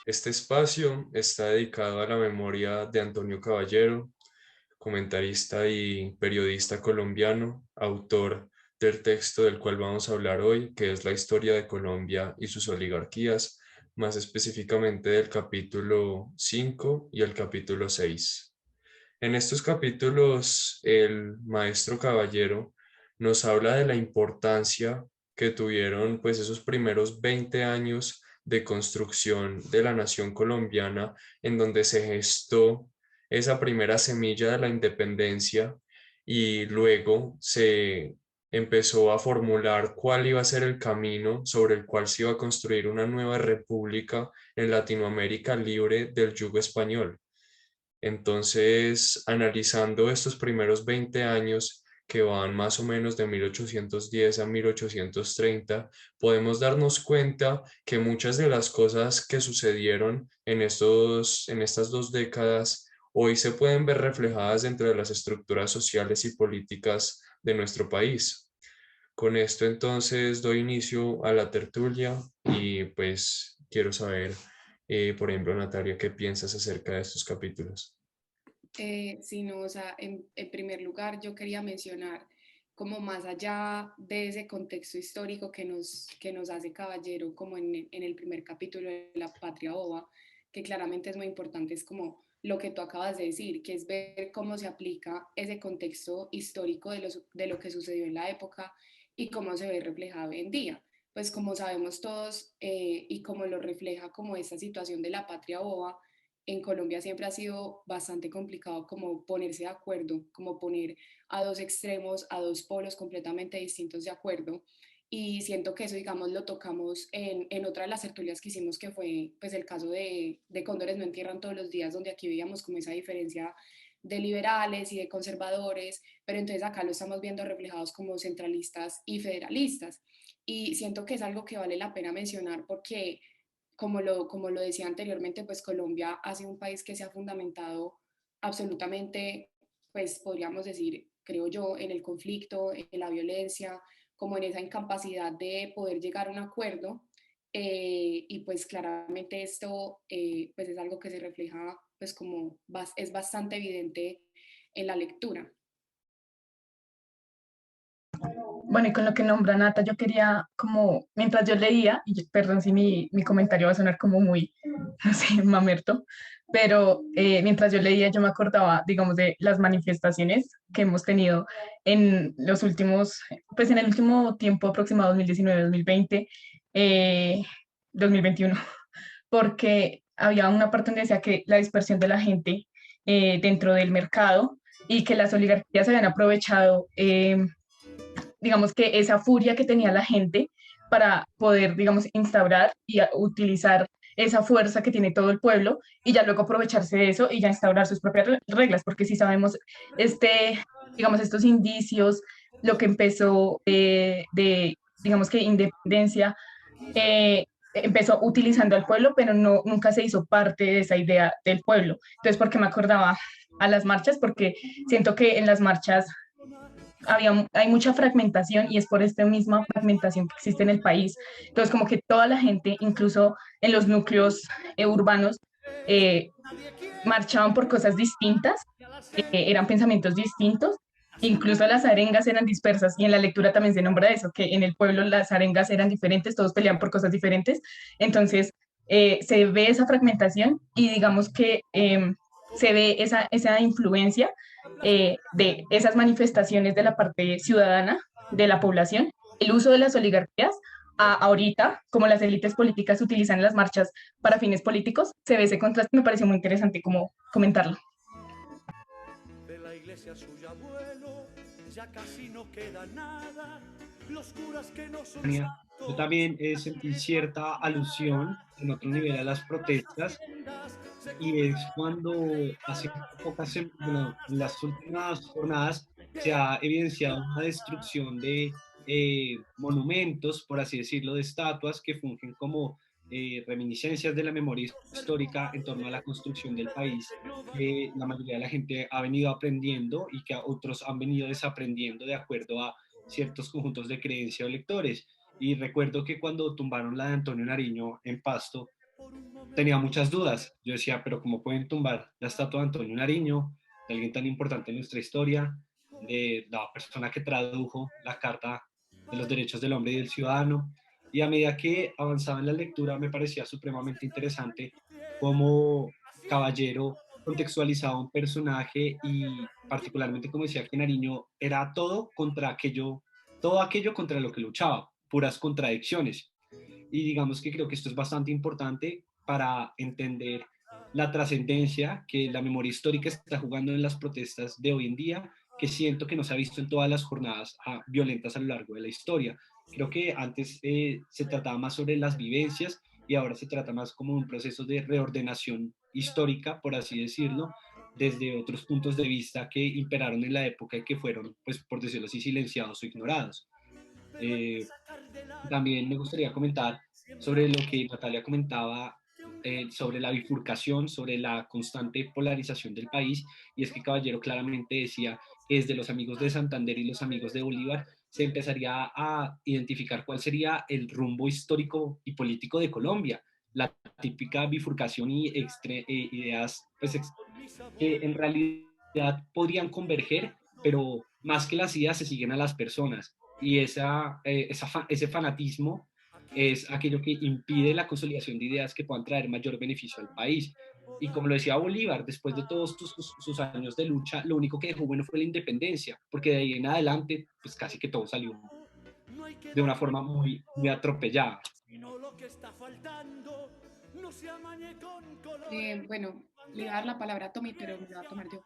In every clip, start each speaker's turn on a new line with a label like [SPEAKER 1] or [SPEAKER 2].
[SPEAKER 1] Este espacio está dedicado a la memoria de Antonio Caballero, comentarista y periodista colombiano, autor del texto del cual vamos a hablar hoy, que es la historia de Colombia y sus oligarquías, más específicamente del capítulo 5 y el capítulo 6. En estos capítulos, el maestro Caballero nos habla de la importancia que tuvieron pues esos primeros 20 años de construcción de la nación colombiana, en donde se gestó esa primera semilla de la independencia y luego se empezó a formular cuál iba a ser el camino sobre el cual se iba a construir una nueva república en Latinoamérica libre del yugo español. Entonces, analizando estos primeros 20 años que van más o menos de 1810 a 1830, podemos darnos cuenta que muchas de las cosas que sucedieron en estas dos décadas hoy se pueden ver reflejadas dentro de las estructuras sociales y políticas de nuestro país. Con esto entonces doy inicio a la tertulia y pues quiero saber, por ejemplo, Natalia, ¿qué piensas acerca de estos capítulos?
[SPEAKER 2] Sí, no, o sea, en primer lugar yo quería mencionar como más allá de ese contexto histórico que nos hace Caballero, como en el primer capítulo de La Patria Boba, que claramente es muy importante, es como lo que tú acabas de decir, que es ver cómo se aplica ese contexto histórico de lo que sucedió en la época y cómo se ve reflejado hoy en día. Pues como sabemos todos y como lo refleja como esta situación de la patria boba, en Colombia siempre ha sido bastante complicado como ponerse de acuerdo, como poner a dos extremos, a dos polos completamente distintos de acuerdo. Y siento que eso, digamos, lo tocamos en otra de las tertulias que hicimos, que fue pues el caso de Cóndores no entierran todos los días, donde aquí veíamos como esa diferencia de liberales y de conservadores, pero entonces acá lo estamos viendo reflejados como centralistas y federalistas. Y siento que es algo que vale la pena mencionar porque como lo decía anteriormente, pues Colombia ha sido un país que se ha fundamentado absolutamente, pues podríamos decir, creo yo, en el conflicto, en la violencia, como en esa incapacidad de poder llegar a un acuerdo. Y pues claramente esto pues es algo que se refleja pues como es bastante evidente en la lectura.
[SPEAKER 3] Bueno, y con lo que nombra Nata, yo quería, como, mientras yo leía, perdón si mi comentario va a sonar como muy, no sé, mamerto, pero mientras yo leía yo me acordaba, digamos, de las manifestaciones que hemos tenido en los últimos, pues en el último tiempo aproximado, 2019, 2020, eh, 2021, porque había una parte donde decía que la dispersión de la gente dentro del mercado y que las oligarquías habían aprovechado digamos que esa furia que tenía la gente para poder, digamos, instaurar y utilizar esa fuerza que tiene todo el pueblo y ya luego aprovecharse de eso y ya instaurar sus propias reglas, porque si sabemos, digamos, estos indicios, lo que empezó digamos que independencia, empezó utilizando al pueblo, pero no, nunca se hizo parte de esa idea del pueblo. Entonces, ¿por qué me acordaba a las marchas? Porque siento que en las marchas hay mucha fragmentación y es por esta misma fragmentación que existe en el país. Entonces, como que toda la gente, incluso en los núcleos urbanos, eh, marchaban por cosas distintas, eran pensamientos distintos, incluso las arengas eran dispersas y en la lectura también se nombra eso, que en el pueblo las arengas eran diferentes, todos peleaban por cosas diferentes. Entonces, se ve esa fragmentación y digamos que se ve esa influencia de esas manifestaciones de la parte ciudadana de la población, el uso de las oligarquías. Ahorita, como las élites políticas utilizan las marchas para fines políticos, se ve ese contraste y me pareció muy interesante como comentarlo.
[SPEAKER 4] De la iglesia suyo abuelo ya casi no queda nada, los curas que no son
[SPEAKER 5] Yo
[SPEAKER 4] santos,
[SPEAKER 5] también sentí cierta alusión en otro nivel a las protestas y es cuando hace bueno, en las últimas jornadas se ha evidenciado una destrucción de monumentos, por así decirlo, de estatuas que fungen como reminiscencias de la memoria histórica en torno a la construcción del país, que la mayoría de la gente ha venido aprendiendo y que otros han venido desaprendiendo de acuerdo a ciertos conjuntos de creencia o lectores. Y recuerdo que cuando tumbaron la de Antonio Nariño en Pasto, tenía muchas dudas. Yo decía, pero ¿cómo pueden tumbar la estatua de Antonio Nariño, de alguien tan importante en nuestra historia, de la persona que tradujo la Carta de los Derechos del Hombre y del Ciudadano? Y a medida que avanzaba en la lectura me parecía supremamente interesante cómo Caballero contextualizaba un personaje y particularmente como decía que Nariño era todo aquello contra lo que luchaba, puras contradicciones. Y digamos que creo que esto es bastante importante para entender la trascendencia que la memoria histórica está jugando en las protestas de hoy en día, que siento que no se ha visto en todas las jornadas violentas a lo largo de la historia. Creo que antes se trataba más sobre las vivencias y ahora se trata más como un proceso de reordenación histórica, por así decirlo, desde otros puntos de vista que imperaron en la época y que fueron, pues, por decirlo así, silenciados o ignorados. Eh, También me gustaría comentar sobre lo que Natalia comentaba sobre la bifurcación, sobre la constante polarización del país, y es que Caballero claramente decía que desde los amigos de Santander y los amigos de Bolívar se empezaría a identificar cuál sería el rumbo histórico y político de Colombia, la típica bifurcación y ideas pues, que en realidad podrían converger, pero más que las ideas se siguen a las personas. Y ese fanatismo es aquello que impide la consolidación de ideas que puedan traer mayor beneficio al país. Y como lo decía Bolívar, después de todos sus años de lucha, lo único que dejó bueno fue la independencia, porque de ahí en adelante, pues casi que todo salió de una forma muy, muy atropellada.
[SPEAKER 2] Bueno, le iba a dar la palabra a Tommy, pero me la voy a tomar yo.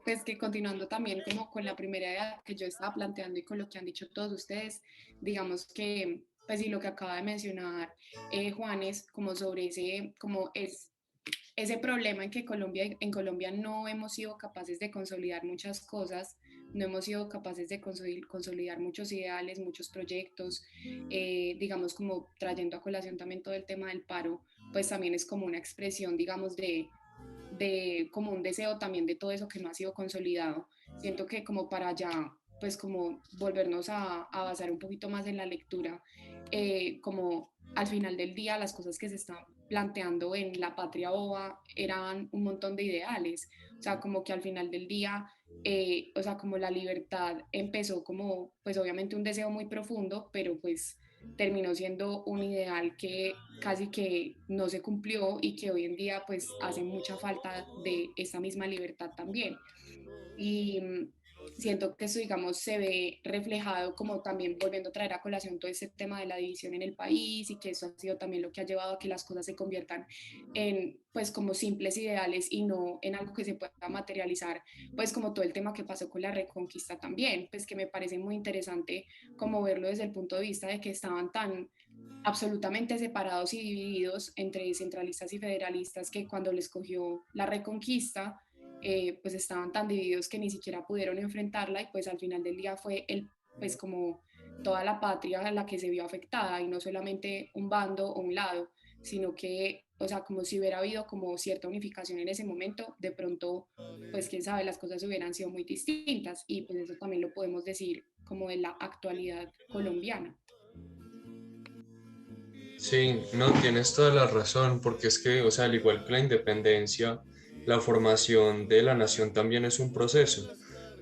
[SPEAKER 2] Pues que continuando también como con la primera idea que yo estaba planteando y con lo que han dicho todos ustedes, digamos que, pues y lo que acaba de mencionar Juanes, como sobre ese, como es ese problema en que en Colombia no hemos sido capaces de consolidar muchas cosas, no hemos sido capaces de consolidar muchos ideales, muchos proyectos, digamos como trayendo a colación también todo el tema del paro, pues también es como una expresión, digamos, de como un deseo también de todo eso que no ha sido consolidado. Siento que como para allá, pues como volvernos a basar un poquito más en la lectura, como al final del día las cosas que se están planteando en La Patria Boba eran un montón de ideales, o sea, como que al final del día, o sea, como la libertad empezó como, pues obviamente un deseo muy profundo, pero pues terminó siendo un ideal que casi que no se cumplió y que hoy en día pues hace mucha falta de esa misma libertad también. Y siento que eso, digamos, se ve reflejado como también volviendo a traer a colación todo ese tema de la división en el país y que eso ha sido también lo que ha llevado a que las cosas se conviertan en, pues, como simples ideales y no en algo que se pueda materializar, pues, como todo el tema que pasó con la Reconquista también, pues, que me parece muy interesante como verlo desde el punto de vista de que estaban tan absolutamente separados y divididos entre centralistas y federalistas que cuando les cogió la Reconquista, pues estaban tan divididos que ni siquiera pudieron enfrentarla y pues al final del día fue pues como toda la patria la que se vio afectada y no solamente un bando o un lado, sino que, o sea, como si hubiera habido como cierta unificación en ese momento, de pronto, pues quién sabe, las cosas hubieran sido muy distintas y pues eso también lo podemos decir como de la actualidad colombiana.
[SPEAKER 1] Sí, no, tienes toda la razón, porque es que, o sea, al igual que la independencia, la formación de la nación también es un proceso,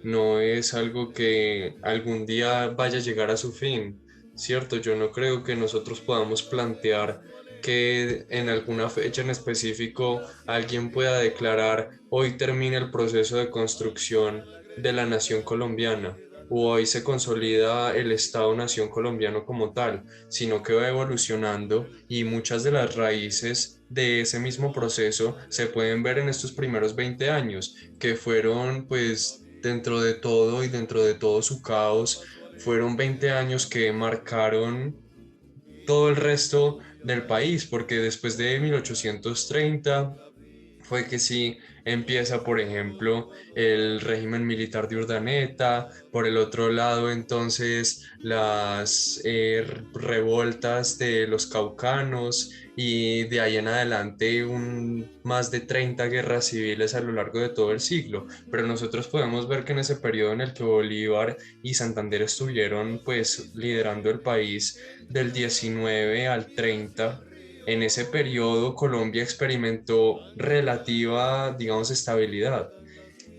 [SPEAKER 1] no es algo que algún día vaya a llegar a su fin, ¿cierto? Yo no creo que nosotros podamos plantear que en alguna fecha en específico alguien pueda declarar hoy termina el proceso de construcción de la nación colombiana o hoy se consolida el Estado-Nación colombiano como tal, sino que va evolucionando y muchas de las raíces de ese mismo proceso se pueden ver en estos primeros 20 años, que fueron pues dentro de todo y dentro de todo su caos, fueron 20 años que marcaron todo el resto del país, porque después de 1830 fue que sí empieza, por ejemplo, el régimen militar de Urdaneta, por el otro lado entonces las revoltas de los caucanos y de ahí en adelante más de 30 guerras civiles a lo largo de todo el siglo. Pero nosotros podemos ver que en ese periodo en el que Bolívar y Santander estuvieron pues liderando el país del 19 al 30, en ese periodo Colombia experimentó relativa, digamos, estabilidad.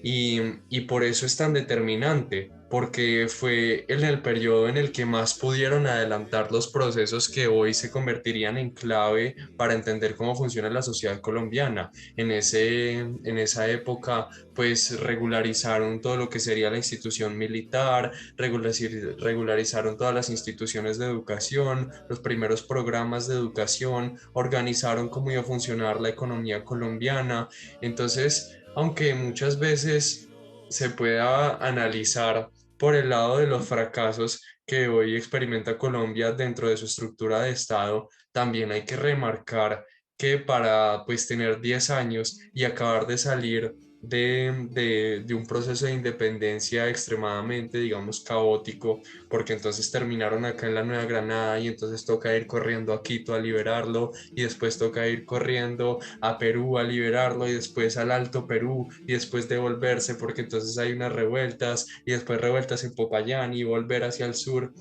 [SPEAKER 1] Y por eso es tan determinante, porque fue en el periodo en el que más pudieron adelantar los procesos que hoy se convertirían en clave para entender cómo funciona la sociedad colombiana. En esa época, pues regularizaron todo lo que sería la institución militar, regularizaron todas las instituciones de educación, los primeros programas de educación, organizaron cómo iba a funcionar la economía colombiana. Entonces, aunque muchas veces se pueda analizar por el lado de los fracasos que hoy experimenta Colombia dentro de su estructura de Estado, también hay que remarcar que para pues tener 10 años y acabar de salir de un proceso de independencia extremadamente, digamos, caótico, porque entonces terminaron acá en la Nueva Granada y entonces toca ir corriendo a Quito a liberarlo y después toca ir corriendo a Perú a liberarlo y después al Alto Perú y después devolverse porque entonces hay unas revueltas y después revueltas en Popayán y volver hacia el sur.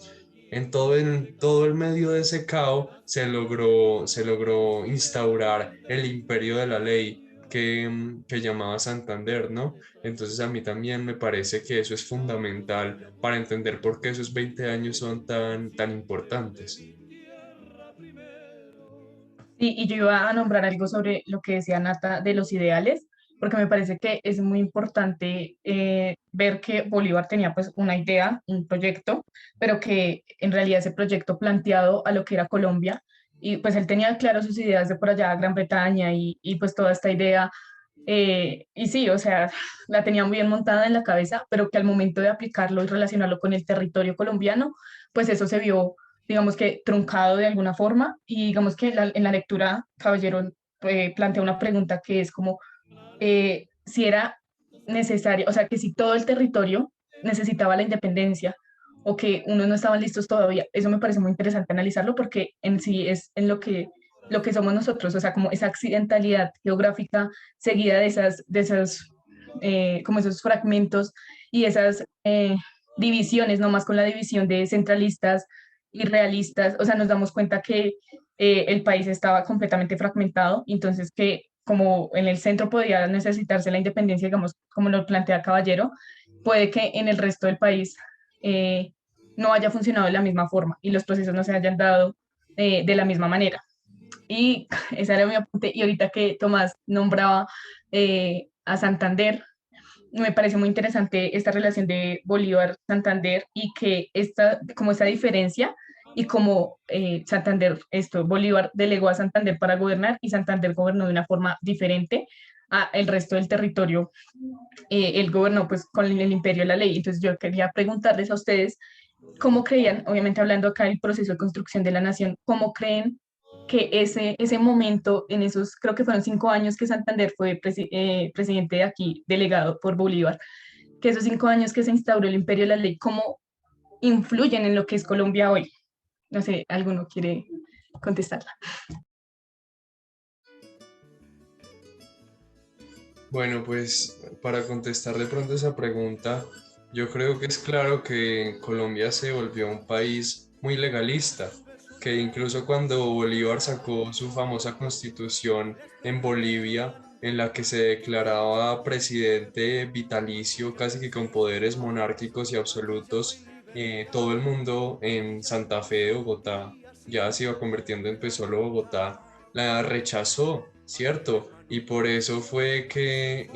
[SPEAKER 1] En todo el medio de ese caos se logró instaurar el imperio de la ley que llamaba Santander, ¿no? Entonces a mí también me parece que eso es fundamental para entender por qué esos 20 años son tan importantes.
[SPEAKER 3] Y yo iba a nombrar algo sobre lo que decía Nata de los ideales, porque me parece que es muy importante ver que Bolívar tenía pues una idea, un proyecto, pero que en realidad ese proyecto planteado a lo que era Colombia, y pues él tenía claro sus ideas de por allá, Gran Bretaña, y pues toda esta idea, y sí, o sea, la tenía muy bien montada en la cabeza, pero que al momento de aplicarlo y relacionarlo con el territorio colombiano, pues eso se vio, digamos que truncado de alguna forma, y digamos que en la lectura Caballero plantea una pregunta que es como si era necesario, o sea, que si todo el territorio necesitaba la independencia o que unos no estaban listos todavía. Eso me parece muy interesante analizarlo porque en sí es en lo que somos nosotros, o sea, como esa accidentalidad geográfica seguida de esas como esos fragmentos y esas divisiones, no más con la división de centralistas y realistas, o sea, nos damos cuenta que el país estaba completamente fragmentado, entonces que como en el centro podía necesitarse la independencia, digamos, como lo plantea Caballero, puede que en el resto del país eh, no haya funcionado de la misma forma y los procesos no se hayan dado de la misma manera. Y ese era mi apunte. Y ahorita que Tomás nombraba a Santander, me parece muy interesante esta relación de Bolívar-Santander y que como esta diferencia y como Santander, Bolívar delegó a Santander para gobernar y Santander gobernó de una forma diferente a el resto del territorio. Él gobernó pues con el imperio de la ley. Entonces yo quería preguntarles a ustedes cómo creían, obviamente hablando acá del proceso de construcción de la nación, cómo creen que ese momento, en esos, creo que fueron 5 años que Santander fue presidente de aquí, delegado por Bolívar, que esos 5 años que se instauró el imperio de la ley, ¿cómo influyen en lo que es Colombia hoy? No sé, ¿alguno quiere contestarla?
[SPEAKER 1] Bueno, pues para contestar de pronto esa pregunta, yo creo que es claro que Colombia se volvió un país muy legalista, que incluso cuando Bolívar sacó su famosa constitución en Bolivia, en la que se declaraba presidente vitalicio, casi que con poderes monárquicos y absolutos, todo el mundo en Santa Fe de Bogotá, ya se iba convirtiendo en pues solo Bogotá, la rechazó, ¿cierto? Y por eso fue que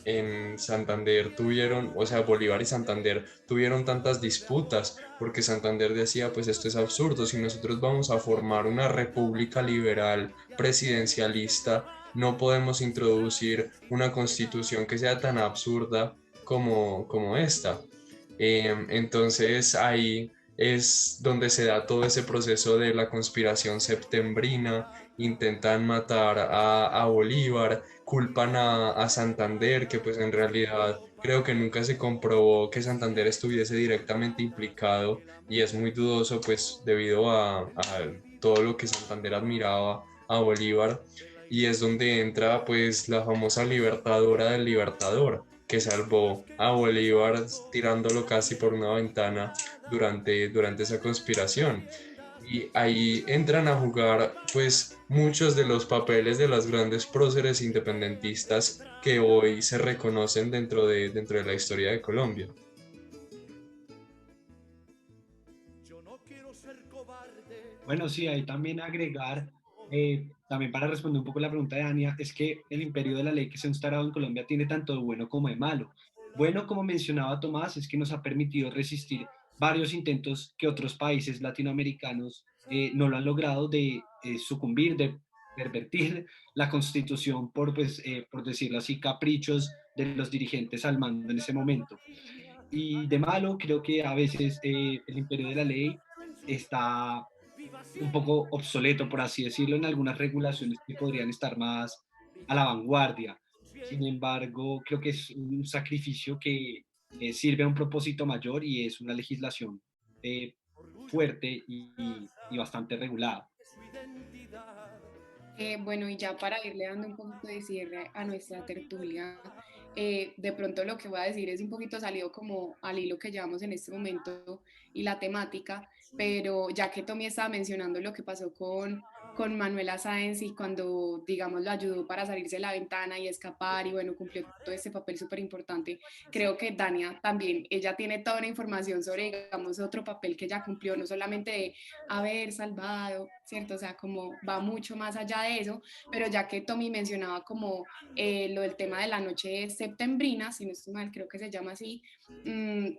[SPEAKER 1] en Santander tuvieron, o sea, Bolívar y Santander tuvieron tantas disputas, porque Santander decía, pues esto es absurdo, si nosotros vamos a formar una república liberal presidencialista, no podemos introducir una constitución que sea tan absurda como esta. Entonces ahí es donde se da todo ese proceso de la conspiración septembrina, intentan matar a Bolívar, culpan a Santander, que pues en realidad creo que nunca se comprobó que Santander estuviese directamente implicado y es muy dudoso pues debido a todo lo que Santander admiraba a Bolívar y es donde entra pues la famosa libertadora del Libertador que salvó a Bolívar tirándolo casi por una ventana durante esa conspiración. Y ahí entran a jugar pues muchos de los papeles de las grandes próceres independentistas que hoy se reconocen dentro de la historia de Colombia.
[SPEAKER 5] Bueno, sí, ahí también agregar, también para responder un poco la pregunta de Ania, es que el imperio de la ley que se ha instalado en Colombia tiene tanto de bueno como de malo. Bueno, como mencionaba Tomás, es que nos ha permitido resistir varios intentos que otros países latinoamericanos no lo han logrado de sucumbir, de pervertir la constitución por, pues, por decirlo así, caprichos de los dirigentes al mando en ese momento. Y de malo, creo que a veces el imperio de la ley está un poco obsoleto, por así decirlo, en algunas regulaciones que podrían estar más a la vanguardia. Sin embargo, creo que es un sacrificio que sirve a un propósito mayor y es una legislación eh, fuerte y bastante regulada.
[SPEAKER 2] Bueno, y ya para irle dando un poquito de cierre a nuestra tertulia, de pronto lo que voy a decir es un poquito salido como al hilo que llevamos en este momento y la temática, pero ya que Tommy estaba mencionando lo que pasó con Manuela Sáenz y cuando, digamos, lo ayudó para salirse de la ventana y escapar y bueno, cumplió todo ese papel súper importante, creo que Dania también, ella tiene toda una información sobre, digamos, otro papel que ella cumplió, no solamente de haber salvado, ¿cierto? O sea, como va mucho más allá de eso, pero ya que Tommy mencionaba como lo del tema de la noche septembrina, si no estoy mal, creo que se llama así,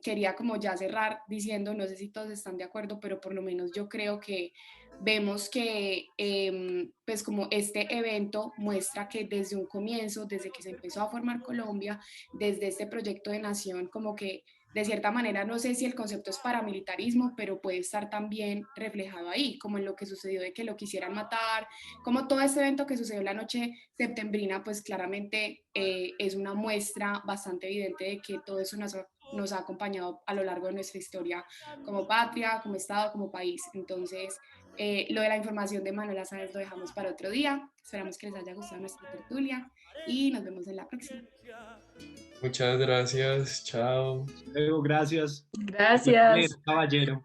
[SPEAKER 2] quería como ya cerrar diciendo, no sé si todos están de acuerdo, pero por lo menos yo creo que vemos que pues como este evento muestra que desde un comienzo, desde que se empezó a formar Colombia, desde este proyecto de nación, como que de cierta manera, no sé si el concepto es paramilitarismo, pero puede estar también reflejado ahí, como en lo que sucedió de que lo quisieran matar, como todo este evento que sucedió la noche septembrina, pues claramente es una muestra bastante evidente de que todo eso nos ha acompañado a lo largo de nuestra historia como patria, como Estado, como país. Entonces, lo de la información de Manuela Sáenz lo dejamos para otro día. Esperamos que les haya gustado nuestra tertulia y nos vemos en la próxima.
[SPEAKER 1] Muchas gracias, chao.
[SPEAKER 5] Luego, gracias.
[SPEAKER 3] Gracias.
[SPEAKER 5] Caballero.